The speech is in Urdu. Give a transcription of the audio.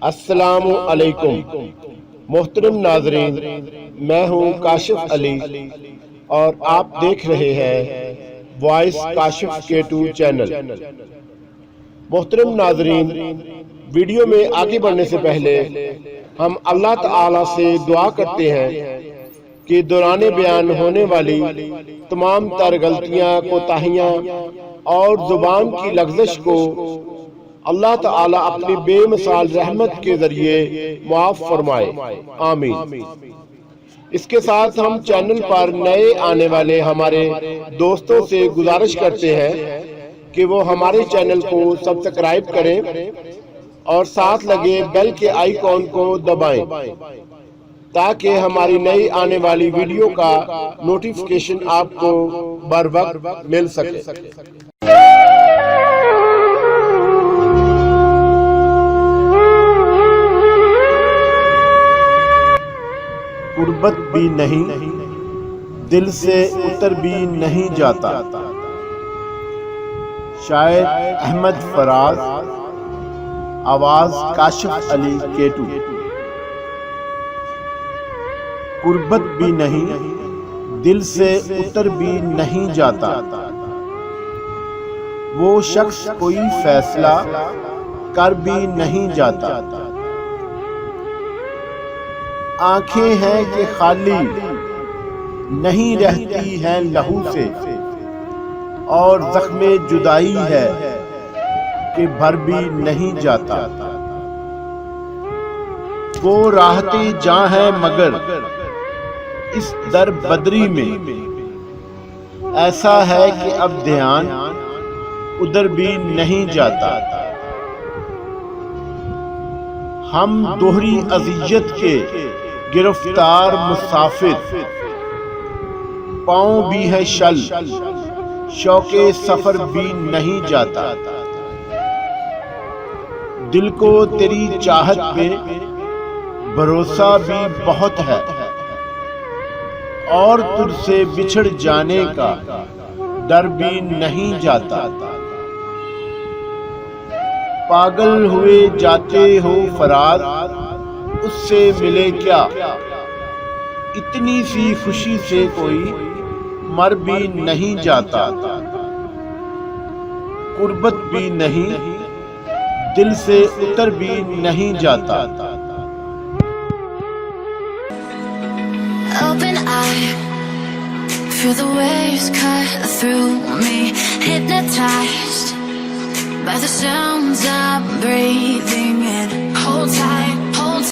السلام علیکم محترم ناظرین، میں ہوں کاشف علی اور آپ دیکھ رہے ہیں وائس کاشف K2 چینل۔ محترم ناظرین، ویڈیو میں آگے بڑھنے سے پہلے ہم اللہ تعالی سے دعا کرتے ہیں کہ دوران بیان ہونے والی تمام تر غلطیاں، کوتاہیاں اور زبان کی لغزش کو اللہ تعالی اپنی بے مثال رحمت کے ذریعے معاف فرمائے، آمین۔ اس کے ساتھ ہم چینل پر نئے آنے والے ہمارے دوستوں سے گزارش کرتے ہیں کہ وہ ہمارے چینل کو سبسکرائب کریں اور ساتھ لگے بیل کے آئیکن کو دبائیں تاکہ ہماری نئی آنے والی ویڈیو کا نوٹیفیکیشن آپ کو بر وقت مل سکے۔ قربت بھی نہیں، دل سے اتر بھی نہیں جاتا۔ شاعر احمد فراز، آواز کاشف علی K2۔ قربت بھی نہیں، دل سے اتر بھی نہیں جاتا، وہ شخص کوئی فیصلہ کر بھی نہیں جاتا۔ آنکھیں ہیں کہ خالی نہیں رہتی ہیں لہو سے، اور زخم جدائی ہے کہ بھر بھی نہیں جاتا۔ وہ راحتیں جاں ہے مگر اس در بدری میں، ایسا ہے کہ اب دھیان ادھر بھی نہیں جاتا۔ ہم دوہری اذیت کے گرفتار مسافر، پاؤں بھی ہے شل، شوق سفر بھی نہیں جاتا۔ دل کو تیری چاہت پہ بھروسہ بھی بہت ہے، اور تجھ سے بچھڑ جانے کا ڈر بھی نہیں جاتا۔ پاگل ہوئے جاتے ہو فرار، اس سے ملے کیا؟ اتنی سی خوشی سے کوئی مر بھی نہیں جاتا۔ قربت بھی نہیں، دل سے اتر بھی نہیں جاتا۔ Open eye, feel the waves cut through me, hypnotized by the sounds I'm breathing